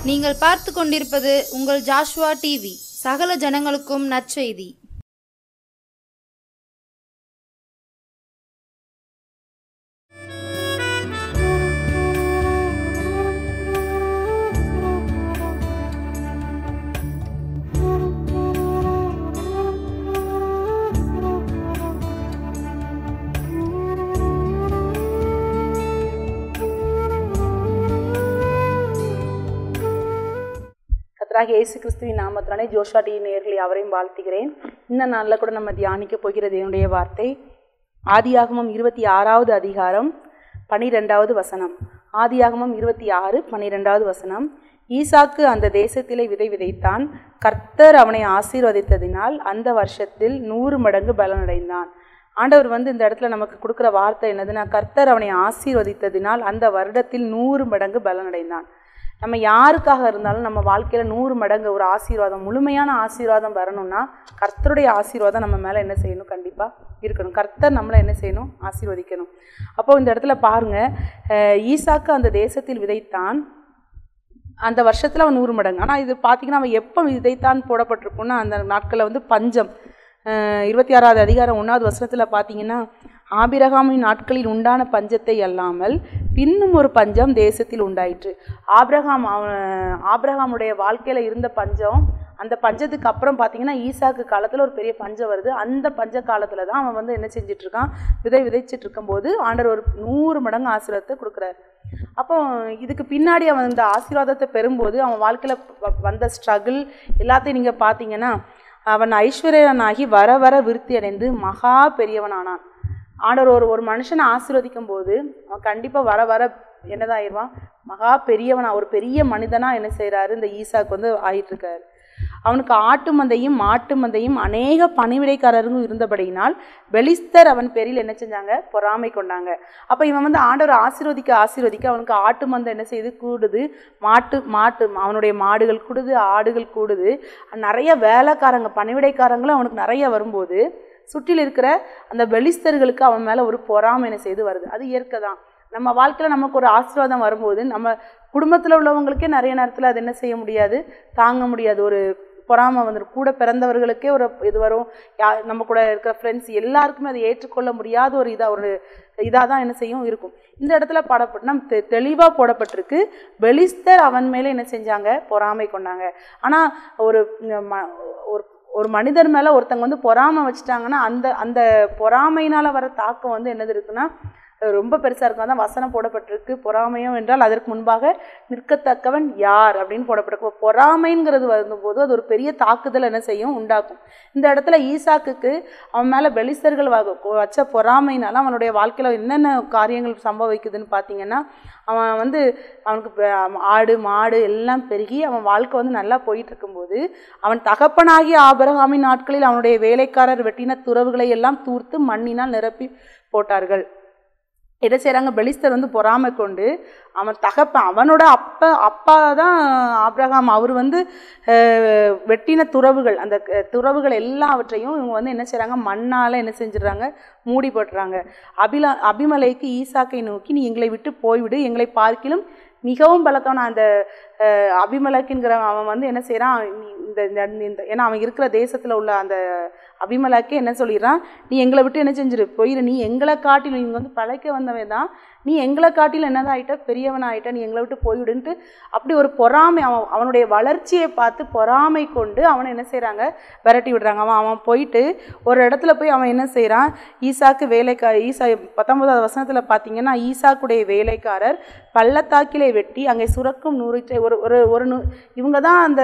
நீங்கள் பார்த்து கொண்டிருப்பது உங்கள் ஜாஷ்வா டிவி. சகல ஜனங்களுக்கும் நற்செய்தி. இயேசு கிறிஸ்துவின் நாமத்தினாலே ஜோஷா டி நேயர்களை அவரையும் வாழ்த்துகிறேன். இந்த நாளில் கூட நம்ம தியானிக்க போகிற தேவனுடைய வார்த்தை ஆதியாகமம் 26வது அதிகாரம் 12வது வசனம். ஆதியாகமம் 26:12வது வசனம். ஈசாக்கு அந்த தேசத்திலே விதை விதைத்தான். கர்த்தர் அவனை ஆசீர்வதித்ததினால் அந்த வருஷத்தில் 100 மடங்கு பலனடைந்தான். ஆண்டவர் இந்த இடத்துல நமக்கு கொடுக்குற வார்த்தை என்னதுன்னா, கர்த்தர் அவனை ஆசீர்வதித்ததினால் அந்த வருடத்தில் 100 மடங்கு பலனடைந்தான். நம்ம யாருக்காக இருந்தாலும் நம்ம வாழ்க்கையில் 100 மடங்கு ஒரு ஆசீர்வாதம், முழுமையான ஆசீர்வாதம் வரணும்னா கர்த்தருடைய ஆசீர்வாதம் நம்ம மேலே என்ன செய்யணும்? கண்டிப்பாக இருக்கணும். கர்த்தர் நம்மளை என்ன செய்யணும்? ஆசீர்வதிக்கணும். அப்போது இந்த இடத்துல பாருங்கள், ஈசாக்கு அந்த தேசத்தில் விதைத்தான், அந்த வருஷத்தில் அவன் 100 மடங்கு. ஆனால் இது பார்த்திங்கன்னா அவன் எப்போ விதைத்தான் போடப்பட்டிருக்குன்னா, அந்த நாட்களில் பஞ்சம். 26வது அதிகாரம் 1வது வசனத்தில் பார்த்தீங்கன்னா, ஆபிரகாமின் நாட்களில் உண்டான பஞ்சத்தை அல்லாமல் பின்னும் ஒரு பஞ்சம் தேசத்தில் உண்டாயிற்று. ஆபிரகாமுடைய வாழ்க்கையில் இருந்த பஞ்சம், அந்த பஞ்சத்துக்கு அப்புறம் பார்த்தீங்கன்னா ஈசாக்கு காலத்தில் ஒரு பெரிய பஞ்சம் வருது. அந்த பஞ்ச காலத்தில் தான் அவன் என்ன செஞ்சிட்ருக்கான்? விதைச்சிட்டு இருக்கும்போது ஆண்டவர் ஒரு 100 மடங்கு ஆசீர்வாதத்தை கொடுக்குறாரு. அப்போ இதுக்கு பின்னாடி அவன் இந்த ஆசீர்வாதத்தை பெறும்போது அவன் வாழ்க்கையில் வந்த ஸ்ட்ரகிள் எல்லாத்தையும் நீங்கள் பார்த்தீங்கன்னா, அவன் ஐஸ்வர்யனாகி வர வர விருத்தி அடைந்து மகா பெரியவனானான். ஆண்டவர் ஒரு மனுஷனை ஆசீர்வதிக்கும் போது அவன் கண்டிப்பாக வர வர என்னதாயிருவான்? மகா பெரியவனா, ஒரு பெரிய மனிதனாக என்ன செய்கிறாரு? இந்த ஈசாக்கு ஆயிட்டுருக்காரு. அவனுக்கு ஆட்டு மந்தையும் மாட்டு மந்தையும் அநேக பணிவிடைக்காரரும் இருந்தபடியினால் பெலிஸ்தர் அவன் பேரில் என்ன செஞ்சாங்க? பொறாமை கொண்டாங்க. அப்போ இவன் ஆண்டவர் ஆசீர்வதிக்க அவனுக்கு ஆட்டு மந்தை என்ன செய்யுது? கூடுது. மாட்டு அவனுடைய மாடுகள் கூடுது, ஆடுகள் கூடுது. நிறைய வேலைக்காரங்க, பணிவிடைக்காரங்களும் அவனுக்கு நிறைய வரும்போது சுற்றில் இருக்கிற அந்த பெலிஸ்தர்களுக்கு அவன் மேலே ஒரு பொறாமை என்ன செய்து வருது. அது இயற்கை தான். நம்ம வாழ்க்கையில் நமக்கு ஒரு ஆசீர்வாதம் வரும்போது நம்ம குடும்பத்தில் உள்ளவங்களுக்கே நிறைய நேரத்தில் அது என்ன செய்ய முடியாது? தாங்க முடியாது. ஒரு பொறாமை வந்துடும். கூட பிறந்தவர்களுக்கே ஒரு இது வரும். நம்ம கூட இருக்கிற ஃப்ரெண்ட்ஸ் எல்லாருக்குமே அதை ஏற்றுக்கொள்ள முடியாத ஒரு இதாக தான் என்ன செய்யும் இருக்கும். இந்த இடத்துல நம்ம தெளிவாக போடப்பட்டிருக்கு, பெலிஸ்தர் அவன் மேலே என்ன செஞ்சாங்க? பொறாமை கொண்டாங்க. ஆனால் ஒரு மனிதர் மேலே ஒருத்தங்க பொறாமை வச்சுட்டாங்கன்னா அந்த பொறாமையினால் வர தாக்கம் என்னது இருக்குன்னா ரொம்ப பெருசாக இருக்கும். அதான் வசனம் போடப்பட்டிருக்கு, பொறாமையும் என்றால் அதற்கு முன்பாக நிற்கத்தக்கவன் யார் அப்படின்னு போடப்பட்டிருக்கு. பொறாமைங்கிறது வரும்போது அது ஒரு பெரிய தாக்குதல் என்ன செய்யும்? உண்டாக்கும். இந்த இடத்துல ஈசாக்குக்கு அவன் மேலே பெலிஸ்தர்கள் வச்ச பொறாமையினால அவனுடைய வாழ்க்கையில் என்னென்ன காரியங்கள் சம்பவிக்குதுன்னு பார்த்தீங்கன்னா, அவன் அவனுக்கு ஆடு மாடு எல்லாம் பெருகி அவன் வாழ்க்கை நல்லா போயிட்டு இருக்கும்போது அவன் தகப்பனாகிய ஆபிரகாமின் நாட்களில் அவனுடைய வேலைக்காரர் வெட்டின துறவுகளை எல்லாம் தூர்த்து மண்ணினால் நிரப்பி போட்டார்கள். என்ன செய்கிறாங்க? பெலிஸ்தர் பொறாமை கொண்டு அவன் அவனோட அப்பா தான் ஆபிரகாம். அவர் வெட்டின துறவுகள், அந்த துறவுகள் எல்லாவற்றையும் இவங்க என்ன செய்கிறாங்க? மண்ணால் என்ன செஞ்சிடறாங்க? மூடி போட்டுறாங்க. அபிமலேக்கு ஈசாக்கை நோக்கி, நீ எங்களை விட்டு போய்விடு, எங்களை பார்க்கிலும் மிகவும் பலத்தவன அந்த அபிமலேக்குங்கிற அவன் என்ன செய்கிறான்? இந்த ஏன்னா அவன் இருக்கிற தேசத்தில் உள்ள அந்த அபிமலேக்கே என்ன சொல்லிடுறான்? நீ எங்களை விட்டு என்ன செஞ்சிரு? போயிரு. நீ எங்களை காட்டிலும் இவங்க பழைக்க வந்தவன் தான், நீ எங்களை காட்டிலும் என்னதான் ஆகிட்ட? பெரியவன் ஆகிட்ட, நீ எங்களை விட்டு போய்விடுன்ட்டு அப்படி ஒரு பொறாமை, அவனுடைய வளர்ச்சியை பார்த்து பொறாமை கொண்டு அவனை என்ன செய்கிறாங்க? விரட்டி விடுறாங்க. அவன் போயிட்டு ஒரு இடத்துல போய் அவன் என்ன செய்கிறான்? ஈசாக்கு ஈசா 19வது வசனத்தில் பார்த்தீங்கன்னா, ஈசாக்குடைய வேலைக்காரர் பள்ளத்தாக்கிலே வெட்டி அங்கே சுரக்கும் நூறிற்றை இவங்க தான் அந்த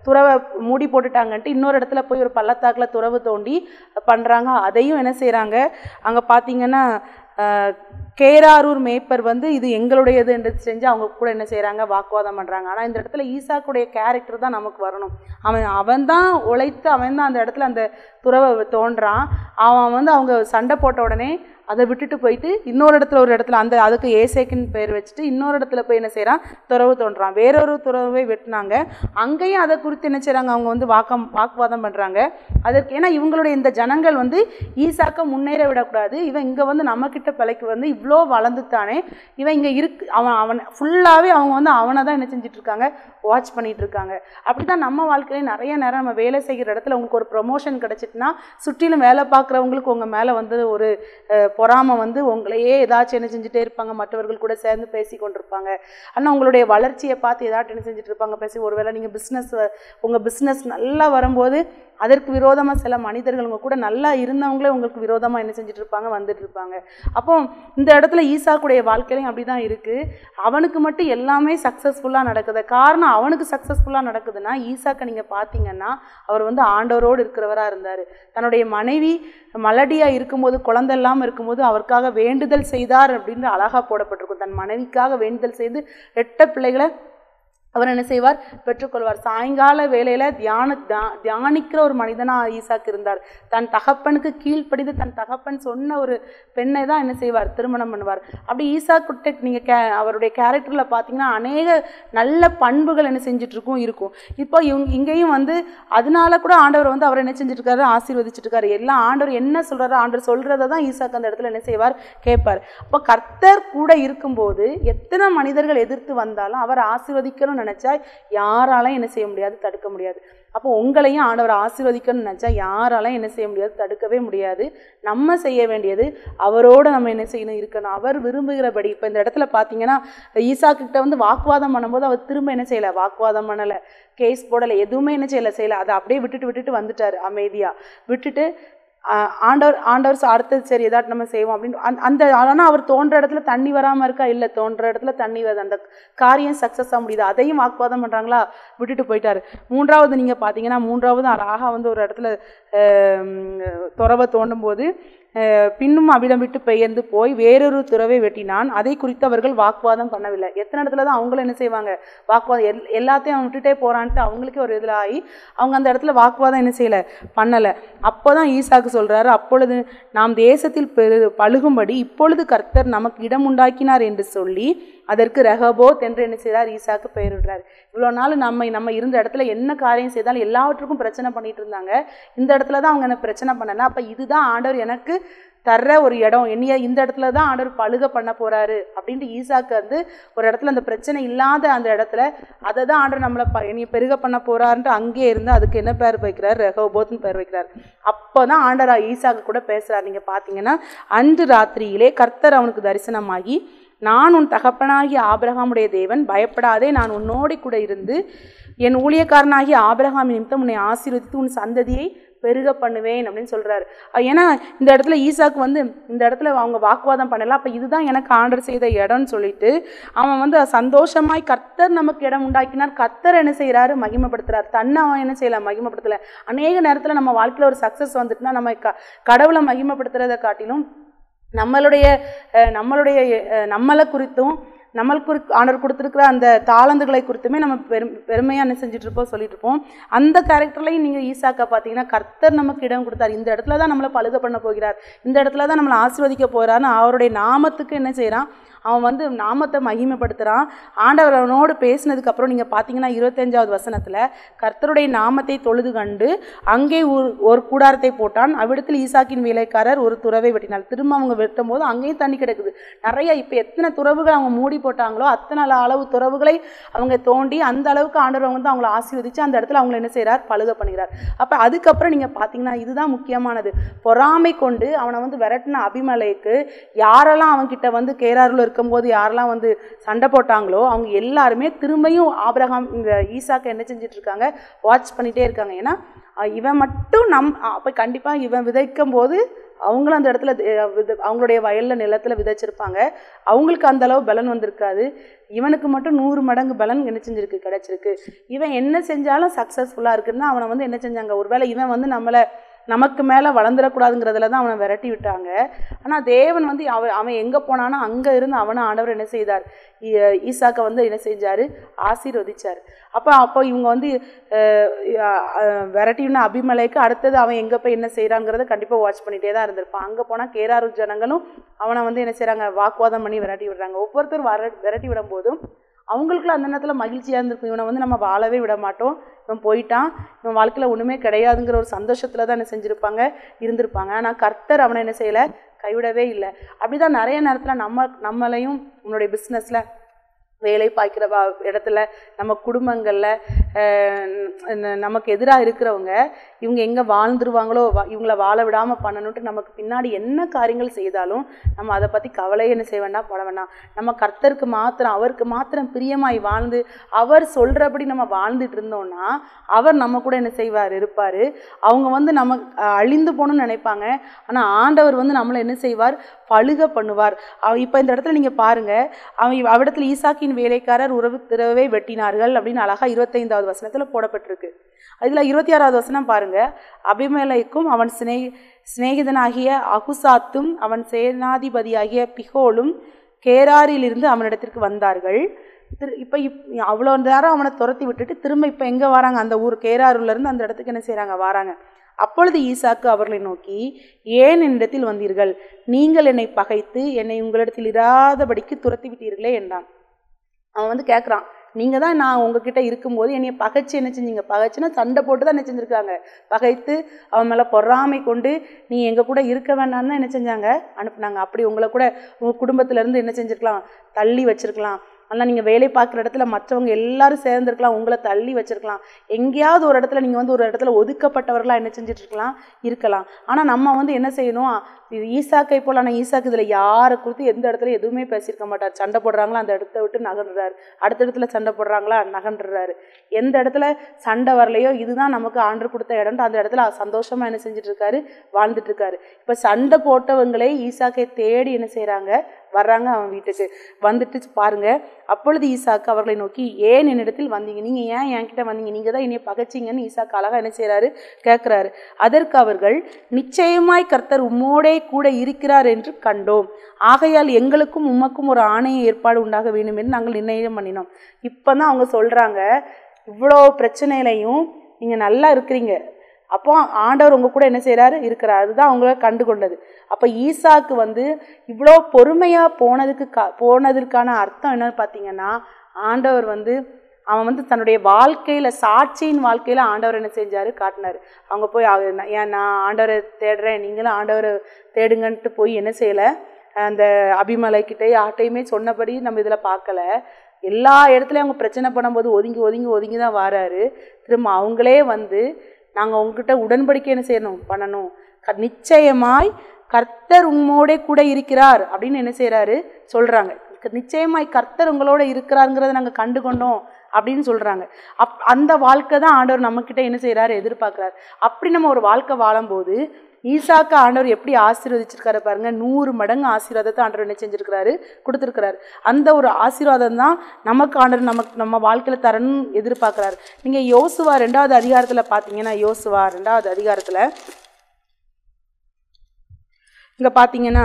துறவை மூடி போட்டுட்டாங்கன்ட்டு இன்னொரு இடத்துல போய் ஒரு பள்ளத்தாக்கில் துறவு தோண்டி பண்ணுறாங்க. அதையும் என்ன செய்கிறாங்க? அங்கே பார்த்தீங்கன்னா கேராரூர் மேய்ப்பர் இது எங்களுடையது என்று செஞ்சு அவங்க கூட என்ன செய்கிறாங்க? வாக்குவாதம் பண்ணுறாங்க. ஆனால் இந்த இடத்துல ஈசாக்குடைய கேரக்டர் தான் நமக்கு வரணும். அவன் தான் உழைத்து அவன் தான் அந்த இடத்துல அந்த துறவை தோன்றான். அவன் அவங்க சண்டை போட்ட உடனே அதை விட்டுட்டு போயிட்டு ஒரு இடத்துல அதுக்கு ஏசேக்குன்னு பேர் வச்சுட்டு இன்னொரு இடத்துல போய் என்ன செய்கிறான்? துறவு தோன்றான். வேறொரு துறவை வெட்டினாங்க. அங்கேயும் அதை குறித்து என்ன செய்கிறாங்க? அவங்க வாக்குவாதம் பண்ணுறாங்க. அதற்கு ஏன்னா இவங்களுடைய இந்த ஜனங்கள் ஈசாக்க முன்னேற விடக்கூடாது, இவன் இங்கே நம்மக்கிட்ட விட்ட பிள்ளைக்கு வந்து இவ்வளோ வளர்ந்துட்டானே, இவன் இங்கே இருக்கு, அவன் ஃபுல்லாகவே அவங்க வந்து அவனை தான் என்ன செஞ்சுட்டு இருக்காங்க, வாட்ச் பண்ணிட்டு இருக்காங்க. அப்படி தான் நம்ம வாழ்க்கையில நிறைய நேரம் நம்ம வேலை செய்கிற இடத்துல உங்களுக்கு ஒரு ப்ரொமோஷன் கிடைச்சிட்டுனா சுற்றிலும் வேலை பார்க்குறவங்களுக்கு உங்கள் மேலே வந்து ஒரு பொறாமை வந்து உங்களையே ஏதாச்சும் என்ன செஞ்சுட்டே இருப்பாங்க, மற்றவர்கள் கூட சேர்ந்து பேசி கொண்டிருப்பாங்க. ஆனால் உங்களுடைய வளர்ச்சியை பார்த்து ஏதாச்சும் என்ன செஞ்சுட்டு இருப்பாங்க பேசி. ஒருவேளை நீங்கள் உங்கள் பிஸ்னஸ் நல்லா வரும்போது அதற்கு விரோதமாக சில மனிதர்கள் உங்கள் கூட நல்லா இருந்தவங்களே உங்களுக்கு விரோதமாக என்ன செஞ்சுட்டு இருப்பாங்க, வந்துட்டு இருப்பாங்க. அப்போ இந்த இடத்துல ஈசாக்குடைய வாழ்க்கையிலையும் அப்படி தான் இருக்குது. அவனுக்கு மட்டும் எல்லாமே சக்ஸஸ்ஃபுல்லாக நடக்குது. காரணம் அவனுக்கு சக்ஸஸ்ஃபுல்லாக நடக்குதுன்னா, ஈசாக்கை நீங்கள் பார்த்தீங்கன்னா அவர் வந்து ஆண்டவரோடு இருக்கிறவராக இருந்தார். தன்னுடைய மனைவி மலடியாக இருக்கும்போது, குழந்தை இல்லாமல் இருக்கும்போது அவருக்காக வேண்டுதல் செய்தார் அப்படின்னு அழகாக போடப்பட்டிருக்கும். தன் மனைவிக்காக வேண்டுதல் செய்து 8 பிள்ளைகளை அவர் என்ன செய்வார், பெற்றுக்கொள்வார். சாயங்கால வேளையில் தியானிக்கிற ஒரு மனிதனாக ஈசாக்கு இருந்தார். தன் தகப்பனுக்கு கீழ்ப்படிந்து தன் தகப்பன் சொன்ன ஒரு பெண்ணை தான் என்ன செய்வார், திருமணம் பண்ணுவார். அப்படி ஈசாக்கிட்ட நீங்கள் அவருடைய கேரக்டரில் பார்த்தீங்கன்னா அநேக நல்ல பண்புகள் என்ன செஞ்சிட்ருக்கும் இருக்கும். இப்போ இங்கேயும் வந்து அதனால கூட ஆண்டவர் வந்து அவர் என்ன செஞ்சுட்ருக்காரு, ஆசீர்வதிச்சிட்ருக்காரு. எல்லாம் ஆண்டவர் என்ன சொல்கிறாரோ ஆண்டவர் சொல்கிறத தான் ஈசாக்கு அந்த இடத்துல என்ன செய்வார், கேட்பார். அப்போ கர்த்தர் கூட இருக்கும்போது எத்தனை மனிதர்கள் எதிர்த்து வந்தாலும் அவர் ஆசீர்வதிக்கணும் நினைச்சா யாராலையும் என்ன செய்ய முடியாது, தடுக்க முடியாது. அப்போ உங்களையும் ஆண்டவர் ஆசீர்வதிக்கணும்னு நினைச்சா யாராலையும் என்ன செய்ய முடியாது, தடுக்கவே முடியாது. நம்ம செய்ய வேண்டியது அவரோட நம்ம என்ன செய்யணும், இருக்கணும், அவர் விரும்புகிறபடி. இப்போ இந்த இடத்துல பார்த்தீங்கன்னா ஈசாக்கு கிட்ட வந்து வாக்குவாதம் பண்ணும்போது அவர் திரும்ப என்ன செய்யலை, வாக்குவாதம் பண்ணலை, கேஸ் போடலை, எதுவுமே என்ன செய்யலை, அதை அப்படியே விட்டுட்டு வந்துட்டார். அமைதியாக விட்டுட்டு ஆண்டவர் அடுத்தது சரி ஏதாட்டு நம்ம செய்வோம் அப்படின்னு அந்த ஆனால் அவர் தோன்ற இடத்துல தண்ணி வராமல் இருக்கா, இல்லை தோன்ற இடத்துல தண்ணி வருது, அந்த காரியம் சக்ஸஸாக முடியுது. அதையும் வாக்குவாதம் பண்ணுறாங்களா, விட்டுட்டு போயிட்டார். மூன்றாவது நீங்கள் பார்த்தீங்கன்னா மூன்றாவது அழகாக வந்து ஒரு இடத்துல துறவை தோண்டும் போது பின்னும் அவ்விடம் விட்டு பெயர்ந்து போய் வேறொரு துறவை வெட்டினான். அதை குறித்து அவர்கள் வாக்குவாதம் பண்ணவில்லை. எத்தனை இடத்துல தான் அவங்களும் என்ன செய்வாங்க, வாக்குவாதம் எல்லாத்தையும் அவன் விட்டுட்டே போறான்ட்டு அவங்களுக்கே ஒரு இதில் ஆகி அவங்க அந்த இடத்துல வாக்குவாதம் என்ன செய்யலை, பண்ணலை. அப்போ தான் ஈசாக்கு சொல்கிறாரு, அப்பொழுது நாம் தேசத்தில் பழுகும்படி இப்பொழுது கர்த்தர் நமக்கு இடம் உண்டாக்கினார் என்று சொல்லி அதற்கு ரெகோபோத் என்று என்ன செய்தார், ஈசாக்கு பெயரிடுறார். இவ்வளோ நாள் நம்ம இருந்த இடத்துல என்ன காரியம் செய்தாலும் எல்லாவற்றுக்கும் பிரச்சனை பண்ணிட்டு இருந்தாங்க. இந்த இடத்துல தான் அவங்க எனக்கு பிரச்சனை பண்ணலை. அப்போ இதுதான் ஆண்டவர் எனக்கு தர்ற ஒரு இடம், என்னைய இந்த இடத்துல தான் ஆண்டவர் பழுக பண்ண போறாரு அப்படின்ட்டு ஈசாக்கு வந்து ஒரு இடத்துல அந்த பிரச்சனை இல்லாத அந்த இடத்துல அதை தான் ஆண்டவர் நம்மளை என்னைய பெருக பண்ண போறாருன்ட்டு அங்கே இருந்து அதுக்கு என்ன பேர் வைக்கிறார், ரெகோபோத்னு பேர் வைக்கிறார். அப்போ தான் ஆண்டவர் ஈசாக்கு கூட பேசுறாரு. நீங்கள் பார்த்தீங்கன்னா அன்று ராத்திரியிலே கர்த்தர் அவனுக்கு தரிசனமாகி, நான் உன் தகப்பனாகிய ஆபிரகாமுடைய தேவன், பயப்படாதே, நான் உன்னோடு கூட இருந்து என் ஊழியக்காரனாகிய ஆபிரகாம் நிமித்தம் உன்னை ஆசீர்வதித்து உன் சந்ததியை பெருக பண்ணுவேன் அப்படின்னு சொல்றாரு. ஏன்னா இந்த இடத்துல ஈசாக்கு வந்து இந்த இடத்துல அவங்க வாக்குவாதம் பண்ணல. அப்போ இதுதான் எனக்கு ஆண்டர் செய்த இடம்னு சொல்லிட்டு அவன் வந்து சந்தோஷமாய் கர்த்தர் நமக்கு இடம் உண்டாக்கினார், கர்த்தர் என்ன செய்யறாரு, மகிமைப்படுத்துறாரு. தன்னை அவன் என்ன செய்யல, மகிமைப்படுத்தல. அநேக நேரத்தில் நம்ம வாழ்க்கையில் ஒரு சக்சஸ் வந்துட்டுனா நம்ம கடவுளை மகிமைப்படுத்துறதை காட்டிலும் நம்மளை குறித்தும் நம்மளுக்கு ஆண்டவர் கொடுத்துருக்கிற அந்த தாளந்துகளை குறித்துமே நம்ம பெருமையாக என்ன செஞ்சுட்ருப்போம், சொல்லிட்டு இருப்போம். அந்த கேரக்டர்லையும் நீங்கள் ஈசாக்கா பார்த்தீங்கன்னா கர்த்தர் நமக்கு இடம் கொடுத்தார், இந்த இடத்துல தான் நம்மளை பழுக பண்ண போகிறார், இந்த இடத்துல தான் நம்மளை ஆசீர்வதிக்க போகிறார்னு அவருடைய நாமத்துக்கு என்ன செய்கிறான், அவன் வந்து நாமத்தை மகிமைப்படுத்துகிறான். ஆண்டவர் அவனோடு பேசினதுக்கப்புறம் நீங்கள் பார்த்தீங்கன்னா 25வது வசனத்தில் கர்த்தருடைய நாமத்தை தொழுது கண்டு அங்கே ஒரு கூடாரத்தை போட்டான். அவ்விடத்தில் ஈசாக்கின் வேலைக்காரர் ஒரு துறவை வெட்டினார். திரும்ப அவங்க வெட்டும் போது அங்கேயும் தண்ணி கிடக்குது நிறைய. இப்போ எத்தனை துறவுகள் அவங்க மூடி போட்டாங்களோ அத்தனை அளவு துறவுகளை அவங்க தோண்டி அந்த அளவுக்கு ஆண்டவர் வந்து அவங்களை ஆசீர்வதிச்சு அந்த இடத்துல அவங்களை என்ன செய்கிறார், பழுக பண்ணுகிறார். அப்போ அதுக்கப்புறம் நீங்கள் பார்த்தீங்கன்னா இதுதான் முக்கியமானது. பொறாமை கொண்டு அவனை வந்து விரட்டின அபிமலேக்கு யாரெல்லாம் அவன்கிட்ட வந்து கேராரில் இருக்கும்போது யாரெல்லாம் வந்து சண்டை போட்டாங்களோ அவங்க எல்லாருமே திரும்பியும் ஆபிரகாம் இந்த ஈசாக்கை என்ன செஞ்சுட்டு இருக்காங்க, வாட்ச் பண்ணிகிட்டே இருக்காங்க. ஏன்னா இவன் மட்டும் அப்போ கண்டிப்பாக இவன் விதைக்கும் போது அவங்களும் அந்த இடத்துல அவங்களுடைய வயலில் நிலத்தில் விதைச்சிருப்பாங்க, அவங்களுக்கு அந்த அளவு பலன் வந்திருக்காது. இவனுக்கு மட்டும் 100 மடங்கு பலன் என்ன செஞ்சிருக்கு, கிடைச்சிருக்கு. இவன் என்ன செஞ்சாலும் சக்ஸஸ்ஃபுல்லாக இருக்குன்னா அவனை வந்து என்ன செஞ்சாங்க, ஒருவேளை இவன் வந்து நமக்கு மேலே வளர்ந்துடக்கூடாதுங்கிறதுல தான் அவனை விரட்டி விட்டாங்க. ஆனால் தேவன் வந்து அவன் எங்கே போனானோ அங்கே இருந்து அவனை ஆண்டவர் என்ன செய்தார், ஈசாக்கை வந்து என்ன செஞ்சார், ஆசீர்வதிச்சார். அப்போ இவங்க வந்து விரட்டின அபிமலைக்கு அடுத்தது அவன் எங்கே போய் என்ன செய்கிறாங்கிறத கண்டிப்பாக வாட்ச் பண்ணிகிட்டே தான் இருந்திருப்பான். அங்கே போனால் கேராரு ஜனங்களும் அவனை வந்து என்ன செய்கிறாங்க, வாக்குவாதம் பண்ணி விரட்டி விடுறாங்க. ஒவ்வொருத்தரும் விரட்டி விடும் போதும் அவங்களுக்குள்ள அந்த நேரத்தில் மகிழ்ச்சியாக இருந்திருக்கும். இவனை வந்து நம்ம வாழவே விட மாட்டோம், இவன் போயிட்டான், இவன் வாழ்க்கையில் ஒன்றுமே கிடையாதுங்கிற ஒரு சந்தோஷத்தில் தான் என்ன செஞ்சுருப்பாங்க, இருந்திருப்பாங்க. ஆனால் கர்த்தர் அவனை என்ன செய்யலை, கைவிடவே இல்லை. அப்படிதான் நிறைய நேரத்தில் நம்மளையும் நம்மளுடைய பிஸ்னஸில், வேலை பார்க்குற இடத்துல, நம்ம குடும்பங்களில் நமக்கு எதிராக இருக்கிறவங்க இவங்க எங்கே வாழ்ந்துருவாங்களோ, இவங்கள வாழ விடாமல் பண்ணணுன்ட்டு நமக்கு பின்னாடி என்ன காரியங்கள் செய்தாலும் நம்ம அதை பற்றி கவலையை என்ன செய்ய வேண்டாம், பட வேண்டாம். நம்ம கர்த்தருக்கு மாத்திரம், அவருக்கு மாத்திரம் பிரியமாய் வாழ்ந்து அவர் சொல்கிறபடி நம்ம வாழ்ந்துட்டு இருந்தோம்னா அவர் நம்ம கூட என்ன செய்வார், இருப்பார். அவங்க நம்ம அழிந்து போகணும்னு நினைப்பாங்க. ஆனால் ஆண்டவர் நம்மளை என்ன செய்வார், பழுக பண்ணுவார். இப்போ இந்த இடத்துல நீங்கள் பாருங்கள், அவ்விடத்துல ஈசாக்கின் வேலைக்காரர் உறவை வெட்டினார்கள் அப்படின்னு அழகா 25வது வசனத்தில் போடப்பட்டிருக்கு. இதில் 26வது வசனம் பாருங்க, அபிமெலேக்கும் அவன் சிநேகிதனாகிய அகுசாத்தும் அவன் சேனாதிபதியாகிய பிகோலும் கேராரிலிருந்து அவனிடத்திற்கு வந்தார்கள். இப்போ அவ்வளோ நேரம் அவனை துரத்தி விட்டுட்டு திரும்ப இப்போ எங்கே வராங்க, அந்த ஊர் கேராரிலிருந்து அந்த இடத்துக்கு என்ன செய்கிறாங்க, வராங்க. அப்பொழுது ஈசாக்கு அவர்களை நோக்கி, ஏன் என்னிடத்தில் வந்தீர்கள்? நீங்கள் என்னை பகைத்து என்னை உங்களிடத்தில் இராதபடிக்கு துரத்தி விட்டீர்களே என்றான். அவன் கேட்குறான், நீங்கள் தான் நான் உங்ககிட்ட இருக்கும்போது என்னைய பகைச்சு என்ன செஞ்சீங்க? பகைச்சுன்னா சண்டை போட்டு தான் என்ன செஞ்சுருக்காங்க, பகைத்து அவன் மேலே பொறாமை கொண்டு நீ எங்கள் கூட இருக்க வேண்டாம்னு தான் என்ன செஞ்சாங்க, அனுப்புனாங்க. அப்படி உங்களை கூட உங்கள் குடும்பத்திலேருந்து என்ன செஞ்சுருக்கலாம், தள்ளி வச்சுருக்கலாம். ஆனால் நீங்கள் வேலை பார்க்குற இடத்துல மற்றவங்க எல்லாரும் சேர்ந்துருக்கலாம், உங்களை தள்ளி வச்சுருக்கலாம். எங்கேயாவது ஒரு இடத்துல நீங்கள் ஒரு இடத்துல ஒதுக்கப்பட்டவர்களாக என்ன செஞ்சிட்ருக்கலாம், இருக்கலாம். ஆனால் நம்ம என்ன செய்யணும், இது ஈசாக்கை போல். ஆனால் ஈசாக்கு இதில் யாரை குறித்து எந்த இடத்துல எதுவுமே பேசியிருக்க மாட்டார். சண்டை போடுறாங்களா அந்த இடத்த விட்டு நகர்றாரு, அடுத்த இடத்துல சண்டை போடுறாங்களா நகன்றாரு. எந்த இடத்துல சண்டை வரலையோ இதுதான் நமக்கு ஆண்டர் கொடுத்த இடம்ட்டு அந்த இடத்துல சந்தோஷமாக என்ன செஞ்சிட்ருக்காரு, வாழ்ந்துட்டுருக்காரு. இப்போ சண்டை போட்டவங்களே ஈசாக்கை தேடி என்ன செய்கிறாங்க, வர்றாங்க அவன் வீட்டுக்கு. வந்துட்டு பாருங்க, அப்பொழுது ஈசாக்கு அவர்களை நோக்கி, ஏன் என்னிடத்தில் வந்தீங்க? நீங்கள் ஏன் என்கிட்ட வந்தீங்க? நீங்கள் தான் என்னைய பகைச்சிங்கன்னு ஈசாக்கு அழகாக என்ன செய்கிறாரு, கேட்குறாரு. அதற்கு அவர்கள், நிச்சயமாய் கர்த்தர் உம்மோடே கூட இருக்கிறார் என்று கண்டோம். ஆகையால் எங்களுக்கும் உமக்கும் ஒரு ஆணைய ஏற்பாடு உண்டாக வேண்டும் என்று நாங்கள் நிர்ணயம் பண்ணினோம். இப்போ தான் அவங்க சொல்கிறாங்க, இவ்வளோ பிரச்சனையிலையும் நீங்கள் நல்லா இருக்கிறீங்க, அப்போ ஆண்டவர் உங்க கூட என்ன செய்கிறாரு, இருக்கிறார். அதுதான் அவங்கள கண்டு கொண்டது. அப்போ ஈசாக்கு இவ்வளோ பொறுமையாக போனதற்கான அர்த்தம் என்னன்னு பார்த்தீங்கன்னா, ஆண்டவர் அவன் தன்னுடைய வாழ்க்கையில், சாட்சியின் வாழ்க்கையில் ஆண்டவர் என்ன செஞ்சார், காட்டினார். அவங்க போய் ஏன் நான் ஆண்டவரை தேடுறேன், நீங்களும் ஆண்டவரை தேடுங்கன்ட்டு போய் என்ன செய்யலை, அந்த அபிமலைக்கிட்டே யார்ட்டையுமே சொன்னபடி நம்ம இதில் பார்க்கல. எல்லா இடத்துலையும் அவங்க பிரச்சனை பண்ணும்போது ஒதுங்கி ஒதுங்கி ஒதுங்கி தான் வராரு. திரும்ப அவங்களே நாங்கள் உங்ககிட்ட உடன்படிக்கை என்ன செய்யணும், பண்ணணும். நிச்சயமாய் கர்த்தர் உம்மோட கூட இருக்கிறார் அப்படின்னு என்ன செய்கிறாரு, சொல்கிறாங்க. நிச்சயமாய் கர்த்தர் உங்களோட இருக்கிறாருங்கிறத நாங்கள் கண்டு கொண்டோம் அப்படின்னு சொல்கிறாங்க. அந்த வாழ்க்கை தான் ஆண்டவர் நம்மக்கிட்ட என்ன செய்கிறாரு, எதிர்பார்க்குறாரு. அப்படி நம்ம ஒரு வாழ்க்கை வாழும்போது ஈசாக்கு ஆண்டவர் எப்படி ஆசீர்வதிச்சிருக்காரு பாருங்க. 100 மடங்கு ஆசீர்வாதத்தை ஆண்டவர் என்ன செஞ்சிருக்கிறாரு, கொடுத்துருக்கிறாரு. அந்த ஒரு ஆசீர்வாதம் தான் நமக்கு ஆண்டவர் நம்ம வாழ்க்கையில் தரணும் எதிர்பார்க்குறாரு. நீங்கள் யோசுவா 2வது அதிகாரத்தில் பார்த்தீங்கன்னா, யோசுவா 2வது அதிகாரத்தில் இங்கே பார்த்தீங்கன்னா,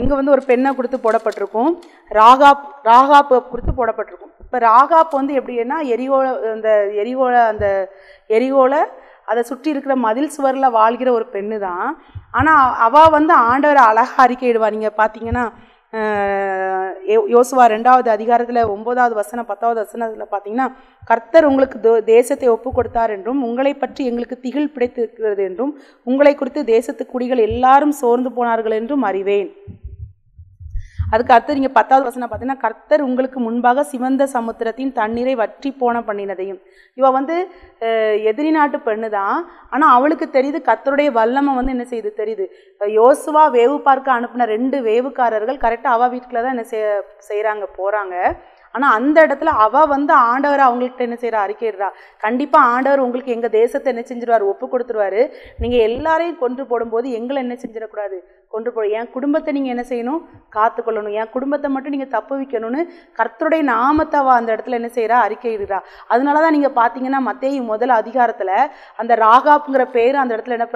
இங்கே ஒரு பெண்ணை கொடுத்து போடப்பட்டிருக்கும், ராகாப் கொடுத்து போடப்பட்டிருக்கும். இப்போ ராகாப் எப்படின்னா எரிகோல அதை சுற்றி இருக்கிற மதில் சுவரில் வாழ்கிற ஒரு பெண்ணு தான். ஆனால் அவள் ஆண்டவரை அழகாக அறிக்கையிடுவா. நீங்கள் பார்த்தீங்கன்னா யோசுவா 2வது அதிகாரத்தில் 9வது வசனம் 10வது வசனத்தில் பார்த்தீங்கன்னா, கர்த்தர் உங்களுக்கு தேசத்தை ஒப்பு கொடுத்தார் என்றும் உங்களை பற்றி எங்களுக்கு திகில் பிடித்திருக்கிறது என்றும் உங்களை குறித்து தேசத்து குடிகள் எல்லாரும் சோர்ந்து போனார்கள் என்றும் அறிவேன். அதுக்கு அடுத்து நீங்கள் 10வது வசனம் பார்த்தீங்கன்னா, கர்த்தர் உங்களுக்கு முன்பாக சிவந்த சமுத்திரத்தின் தண்ணீரை வற்றி போன பண்ணினதையும். இவ எதிரி நாட்டு பெண்ணு தான். ஆனால் அவளுக்கு தெரியுது கர்த்தருடைய வல்லமை என்ன செய்யுது தெரியுது. யோசுவா வேவு பார்க்க அனுப்பின 2 வேவுக்காரர்கள் கரெக்டாக அவள் வீட்டில் தான் என்ன செய்கிறாங்க, போகிறாங்க. ஆனால் அந்த இடத்துல அவள் ஆண்டவர் அவங்கள்ட்ட என்ன செய்கிறா, அறிக்கையிடுறா. கண்டிப்பாக ஆண்டவர் உங்களுக்கு எங்கள் தேசத்தை என்ன செஞ்சிருவார், ஒப்பு கொடுத்துருவாரு. நீங்கள் எல்லாரையும் கொன்று போடும்போது எங்களை என்ன செஞ்சிடக்கூடாது, கொன்று போடும். என் குடும்பத்தை நீங்கள் என்ன செய்யணும், காத்துக்கொள்ளணும். என் குடும்பத்தை மட்டும் நீங்கள் தப்பு வைக்கணும்னு கர்த்தருடைய நாமத்தை அந்த இடத்துல என்ன செய்கிறா, அறிக்கையிடுறா. அதனால தான் நீங்கள் பார்த்தீங்கன்னா மத்தேயு 1 அதிகாரத்தில் அந்த ராகாப்ங்கிற பேர் அந்த இடத்துல என்ன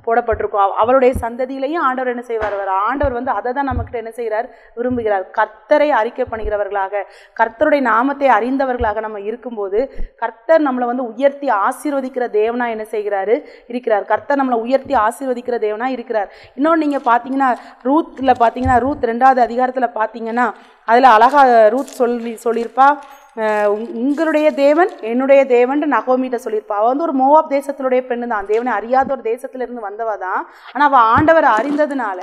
போடப்பட்டிருக்கும். அவளுடைய சந்ததியிலையும் ஆண்டவர் என்ன செய்வார், ஆண்டவர் அதை தான் நம்மக்கிட்ட என்ன செய்கிறார், விரும்புகிறார். கர்த்தரை அறிக்கை பண்ணுகிறவர்களாக, கர்த்தருடைய நாமத்தை அறிந்தவர்களாக நம்ம இருக்கும்போது கர்த்தர் நம்மளை உயர்த்தி ஆசீர்வதிக்கிற தேவனா என்ன செய்கிறாரு, இருக்கிறார். கர்த்தர் நம்மளை உயர்த்தி ஆசீர்வதிக்கிற தேவனா இருக்கிறார். இன்னொன்று நீங்கள் பார்த்தீங்கன்னா ரூத் 2வது அதிகாரத்தில் பார்த்தீங்கன்னா அதில் அழகா ரூத் சொல்லியிருப்பா, உங்களுடைய தேவன் என்னுடைய தேவன் நகோமிட்ட சொல்லியிருப்பா. அவள் வந்து ஒரு மோவாப் தேசத்தினுடைய பெண்ணு தான், தேவனை அறியாத ஒரு தேசத்திலிருந்து வந்தவ தான். ஆனால் அவள் ஆண்டவரை அறிந்ததுனால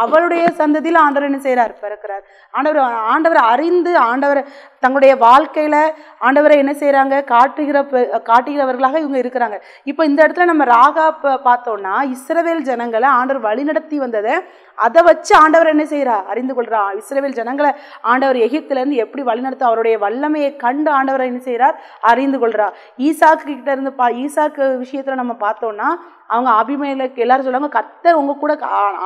அவளுடைய சந்ததியில் ஆண்டவர் என்ன செய்கிறார், பிறக்கிறார். ஆண்டவரை அறிந்து ஆண்டவரை தங்களுடைய வாழ்க்கையில ஆண்டவரை என்ன செய்யறாங்க, காட்டுகிறவர்களாக இவங்க இருக்கிறாங்க. இப்போ இந்த இடத்துல நம்ம ராகாப் பார்த்தோம்னா இஸ்ரவேல் ஜனங்களை ஆண்டவர் வழிநடத்தி வந்ததை அதை வச்சு ஆண்டவர் என்ன செய்யறா, அறிந்து கொள்றா. இஸ்ரவேல் ஜனங்களை ஆண்டவர் எகிப்துல இருந்து எப்படி வழிநடத்த அவருடைய வல்லமையை கண்டு ஆண்டவரை என்ன செய்யறார், அறிந்து கொள்றா. ஈசாக்கு கிட்ட இருந்து ஈசாக்கு விஷயத்துல நம்ம பார்த்தோம்னா அவங்க அபிமேலக்கு எல்லாரும் சொல்லுவாங்க, கர்த்தர் உங்க கூட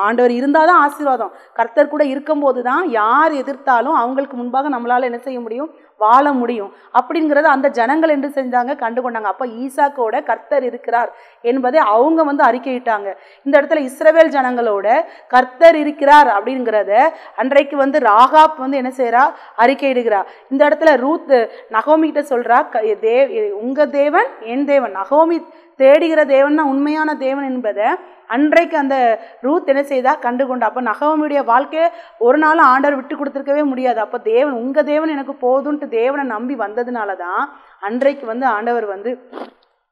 ஆண்டவர் இருந்தாதான் ஆசீர்வாதம், கர்த்தர் கூட இருக்கும்போது தான் யார் எதிர்த்தாலும் அவங்களுக்கு முன்பாக நம்மளால என்ன செய்ய முடியும், வாழ முடியும் அப்படிங்கிறத அந்த ஜனங்கள் என்று செஞ்சாங்க, கண்டுகொண்டாங்க. அப்ப ஈசாக்கோட கர்த்தர் இருக்கிறார் என்பதை அவங்க வந்து அறிக்கையிட்டாங்க. இந்த இடத்துல இஸ்ரவேல் ஜனங்களோட கர்த்தர் இருக்கிறார் அப்படிங்கிறத அன்றைக்கு வந்து ராகாப் வந்து என்ன செய்யறா, அறிக்கையிடுகிறா. இந்த இடத்துல ரூத் நகோமி கிட்ட சொல்றா, உங்க தேவன் என் தேவன், நகோமி தேடுகிற தேவன் தான் உண்மையான தேவன் என்பதை அன்றைக்கு அந்த ரூத் என்ன செய்தா, கண்டுகொண்டா. அப்போ நகோமியுடைய வாழ்க்கையை ஒரு நாள் ஆண்டவர் விட்டு கொடுத்துருக்கவே முடியாது. அப்போ தேவன் உங்க தேவன் எனக்கு போதுன்ட்டு தேவனை நம்பி வந்ததுனால தான் அன்றைக்கு வந்து ஆண்டவர் வந்து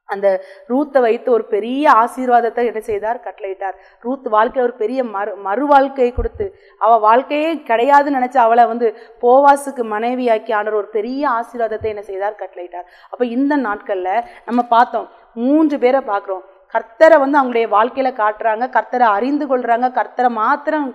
அந்த ரூத்தை வைத்து ஒரு பெரிய ஆசீர்வாதத்தை என்ன செய்தார், கட்டளையிட்டார். ரூத் வாழ்க்கையில் ஒரு பெரிய மறு வாழ்க்கையை கொடுத்து அவள் வாழ்க்கையே கிடையாதுன்னு நினைச்சு அவளை வந்து போவாசுக்கு மனைவியாக்கி ஆண்டவர் ஒரு பெரிய ஆசீர்வாதத்தை என்ன செய்தார், கட்டளையிட்டார். அப்போ இந்த நாட்கள்ல நம்ம பார்த்தோம் 3 பேரை பார்க்குறோம். கர்த்தரை வந்து அவங்களுடைய வாழ்க்கையில காட்டுறாங்க, கர்த்தரை அறிந்து கொள்றாங்க, கர்த்தரை மாத்திரம்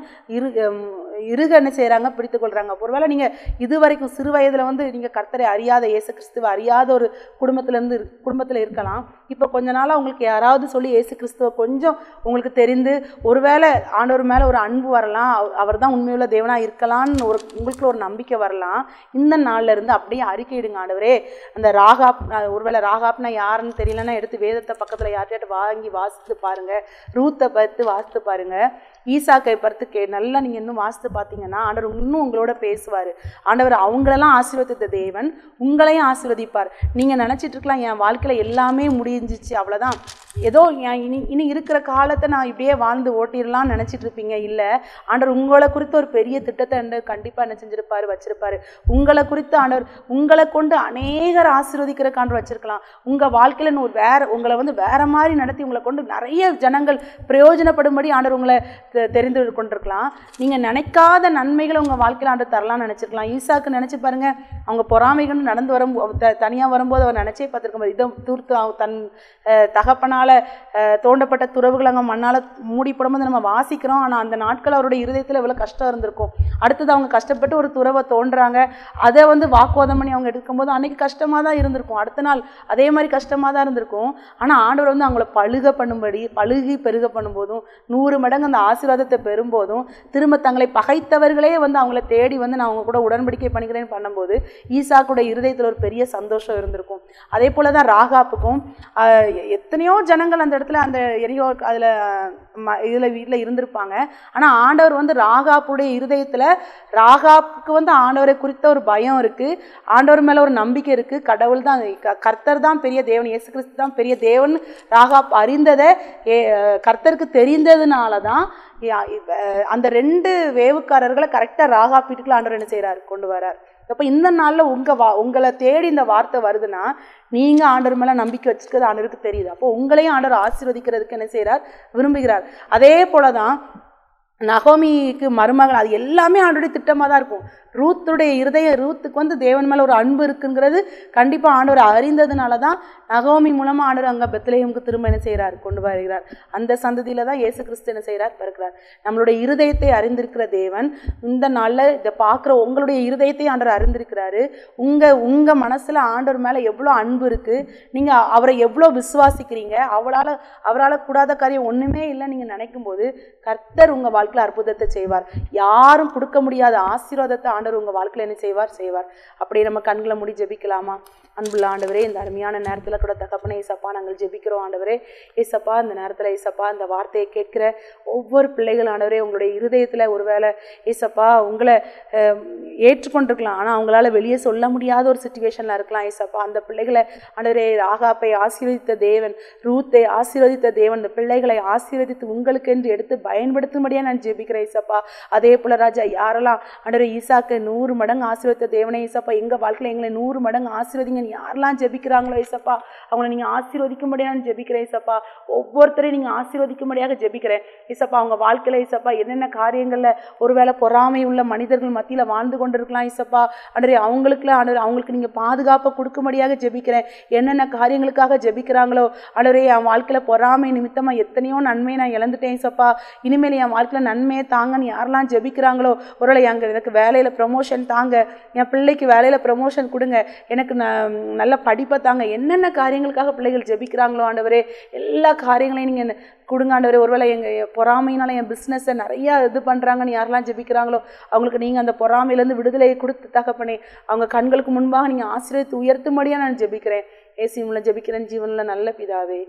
இருக என்ன செய்யறாங்க, பிடித்து கொள்றாங்க. ஒருவேளை நீங்க இதுவரைக்கும் சிறு வயதுல வந்து நீங்க கர்த்தரை அறியாத, இயேசு கிறிஸ்துவ அறியாத ஒரு குடும்பத்துல இருக்கலாம். இப்போ கொஞ்ச நாளா உங்களுக்கு யாராவது சொல்லி இயேசு கிறிஸ்துவ கொஞ்சம் உங்களுக்கு தெரிந்து ஒருவேளை ஆண்டவர் மேல ஒரு அன்பு வரலாம், அவர் தான் உண்மையுள்ள தேவனா இருக்கலாம்னு உங்களுக்குள்ள ஒரு நம்பிக்கை வரலாம். இந்த நாள்ல இருந்து அப்படியே அறிக்கையிடுங்க, ஆண்டவரே அந்த ராகாப், ஒருவேளை ராகாப்னா யாருன்னு தெரியலன்னா எடுத்து வேதத்தை பக்கத்துல யார்கிட்ட வாங்கி வாசித்து பாருங்க, ரூத்தை பார்த்து வாசித்து பாருங்க, ஈசாக்கை பார்த்து நல்லா நீங்க இன்னும் வாசித்து பார்த்தீங்கன்னா ஆண்டவர் இன்னும் உங்களோட பேசுவார். ஆண்டவர் அவங்களெல்லாம் ஆசீர்வதித்த தேவன் உங்களையும் ஆசீர்வதிப்பார். நீங்க நினைச்சிட்டு இருக்கலாம் என் வாழ்க்கையில எல்லாமே முடிஞ்சிச்சு அவ்வளவுதான், ஏதோ இனி இருக்கிற காலத்தை நான் இப்படியே வாழ்ந்து ஓட்டிடலாம்னு நினைச்சிட்டு இருப்பீங்க. இல்லை, ஆண்டவர் உங்களை குறித்து ஒரு பெரிய திட்டத்தை கண்டிப்பா என்ன செஞ்சிருப்பாரு, வச்சிருப்பாரு. உங்களை குறித்து ஆண்டவர் உங்களை கொண்டு அநேகர் ஆசீர்வதிக்கிறதுக்கு ஆண்டவர் வச்சிருக்கலாம். உங்க வாழ்க்கையில உங்களை வந்து வேற மாதிரி நடத்தி உங்களை கொண்டு நிறைய ஜனங்கள் பிரயோஜனப்படும்படி ஆண்டவர் உங்களை தெரிந்து கொண்டிருக்கலாம். நீங்க நினைக்காத நன்மைகளை உங்க வாழ்க்கையில ஆண்டவர் தரலாம்னு நினைச்சிருக்கலாம். ஈசாக்கு நினைச்சு பாருங்க, அவங்க பொறாமைகள் நடந்து தனியா வரும்போது அவர் நினைச்சே பார்த்திருக்கும், இதை தூர்த்து தன் தகப்பனால தோண்டப்பட்ட துறவுகள் அங்கே மண்ணால மூடி போடும்போது நம்ம வாசிக்கிறோம். ஆனா அந்த நாட்கள் அவருடைய இருதயத்துல எவ்வளவு கஷ்டம் இருந்திருக்கும். அடுத்தது அவங்க கஷ்டப்பட்டு ஒரு துறவை தோன்றாங்க, அதை வந்து வாக்குவாதம் பண்ணி அவங்க எடுக்கும்போது அன்னைக்கு கஷ்டமா தான் இருந்திருக்கும், அடுத்த நாள் அதே மாதிரி கஷ்டமா தான் இருந்திருக்கும். ஆனா ஆண்டவர் வந்து அவங்கள பழுகி பெருக பண்ணும்போதும் 100 மடங்கு அந்த ஆசீர்வாதத்தை பெறும்போதும் திரும்ப தங்களை பகைத்தவர்களே வந்து அவங்கள தேடி வந்து நான் அவங்க கூட உடன்படிக்கை பண்ணிக்கிறேன்னு பண்ணும்போது ஈசாக்குடைய இருதயத்துல ஒரு பெரிய சந்தோஷம் இருந்திருக்கும். அதே போலதான் ராகாப்புக்கும் எத்தனையோ ஜனங்கள் அந்த இடத்துல அந்த எரியோ இதுல வீட்டுல இருந்திருப்பாங்க. ஆனா ஆண்டவர் வந்து ராகாப்புடைய இருதயத்துல ராகாப்புக்கு வந்து ஆண்டவரை குறித்த ஒரு பயம் இருக்கு, ஆண்டவர் மேல ஒரு நம்பிக்கை இருக்கு. கடவுள் தான், கர்த்தர் தான் பெரிய தேவன், இயேசு கிறிஸ்து தான் பெரிய தேவன் ராகாப் அறிந்ததை கர்த்தருக்கு தெரிந்ததுனாலதான் அந்த 2 வேவுக்காரர்களை கரெக்டா ராகாப் வீட்டுக்குள்ள ஆண்டவர் என்ன செய்யறாரு, கொண்டு வரார். அப்ப இந்த நாள்ல உங்களை தேடி இந்த வார்த்தை வருதுன்னா நீங்க ஆண்டவர் மேல நம்பிக்கை வச்சிருக்கிறது ஆண்டவருக்கு தெரியுது. அப்போ உங்களையும் ஆண்டவர் ஆசீர்வதிக்கிறதுக்கு என்ன செய்யறார், விரும்புகிறார். அதே போலதான் நகோமிக்கு மருமகள், அது எல்லாமே ஆண்டவருடைய திட்டமா தான் இருக்கும். ரூத்துக்கு வந்து தேவன் மேல ஒரு அன்பு இருக்குங்கிறது கண்டிப்பா ஆண்டவர் அறிந்ததுனாலதான் நகோமி மூலமா ஆண்டவர் அங்க பெத்லெஹேமுக்கு திரும்ப என்ன செய்யறார், கொண்டு வருகிறார். அந்த சந்ததியில தான் இயேசு கிறிஸ்து என்ன செய்யறார், பிறக்கிறார். நம்மளுடைய இருதயத்தை அறிந்திருக்கிற தேவன் இந்த நாள்ல இதை பார்க்கிற உங்களுடைய இருதயத்தை ஆண்டவர் அறிந்திருக்கிறாரு. உங்க மனசுல ஆண்டவர் மேல எவ்வளவு அன்பு இருக்கு, நீங்க அவரை எவ்வளவு விசுவாசிக்கிறீங்க, அவரால் கூடாத காரியம் ஒண்ணுமே இல்லை நீங்க நினைக்கும் போது கர்த்தர் உங்க வாழ்க்கையில அற்புதத்தை செய்வார். யாரும் கொடுக்க முடியாத ஆசீர்வாதத்தை ஆண்டவர் உங்க வாழ்க்கையில என்ன செய்வார். அப்படியே நம்ம கண்களை மூடி ஜெபிக்கலாமா? அன்புள்ள ஆண்டவரே, இந்த அருமையான நேரத்தில் கூட தகப்பனே ஏசப்பா நாங்கள் ஜெபிக்கிறோம் ஆண்டவரே. ஏசப்பா இந்த நேரத்தில் ஏசப்பா இந்த வார்த்தையை கேட்கிற ஒவ்வொரு பிள்ளைகள் ஆண்டவரே, உங்களுடைய இருதயத்தில் ஒருவேளை ஏசப்பா உங்களை ஏற்றுக்கொண்டிருக்கலாம், ஆனால் அவங்களால வெளியே சொல்ல முடியாத ஒரு சுச்சுவேஷனில் இருக்கலாம் ஏசப்பா. அந்த பிள்ளைகளை ஆண்டவரே, ராகாப்பை ஆசீர்வதித்த தேவன், ரூத்தை ஆசீர்வதித்த தேவன், இந்த பிள்ளைகளை ஆசீர்வதித்து உங்களுக்கு என்று எடுத்து பயன்படுத்தும்படியாக நான் ஜெபிக்கிறேன் ஏசப்பா. அதே போல ராஜா, யாரெல்லாம் ஆண்டவரே ஈசாக்கு 100 மடங்கு ஆசீர்வதித்த தேவனே ஏசப்பா, எங்கள் வாழ்க்கையில் எங்களை 100 மடங்கு ஆசீர்வதிங்க யாரெல்லாம் ஜெபிக்கிறாங்களோ ஏசப்பா, அவங்களை நீங்கள் ஆசீர்வதிக்கும்படியாக நான் ஜெபிக்கிறேன் ஏசப்பா. ஒவ்வொருத்தரையும் நீங்கள் ஆசீர்வதிக்கும்படியாக ஜெபிக்கிறேன் ஏசப்பா. அவங்க வாழ்க்கையில் ஏசப்பா என்னென்ன காரியங்களில் ஒருவேளை பொறாமை உள்ள மனிதர்கள் மத்தியில் வாழ்ந்து கொண்டிருக்கலாம் ஏசப்பா, ஆண்டவரே அவங்களுக்கு நீங்கள் பாதுகாப்பை கொடுக்கும்படியாக ஜெபிக்கிறேன். என்னென்ன காரியங்களுக்காக ஜெபிக்கிறாங்களோ ஆண்டவரே, என் வாழ்க்கையில் பொறாமை நிமித்தமாக எத்தனையோ நன்மையை நான் இழந்துட்டேன் ஏசப்பா, இனிமேல் என் வாழ்க்கையில் நன்மையை தாங்கன்னு யாரெல்லாம் ஜெபிக்கிறாங்களோ, ஒருவேளை எனக்கு வேலையில் ப்ரமோஷன் தாங்க, என் பிள்ளைக்கு வேலையில் ப்ரமோஷன் கொடுங்க, எனக்கு நல்ல படிப்பை தாங்க, என்னென்ன காரியங்களுக்காக பிள்ளைகள் ஜெபிக்கிறாங்களோ ஆண்டவரே, எல்லா காரியங்களையும் நீங்கள் கொடுங்க ஆண்டவரே. ஒருவேளை எங்கள் பொறாமையினால என் பிஸ்னஸை நிறையா இது பண்ணுறாங்கன்னு யாரெல்லாம் ஜெபிக்கிறாங்களோ, அவங்களுக்கு நீங்கள் அந்த பொறாமையிலேருந்து விடுதலையை கொடுத்து தகப்பனே, அவங்க கண்களுக்கு முன்பாக நீங்கள் ஆசீர்வதித்து உயர்த்தும்படியாக நான் ஜெபிக்கிறேன். இயேசுவின் மூலம் ஜெபிக்கிறேன் ஜீவனில் நல்ல பிதாவே.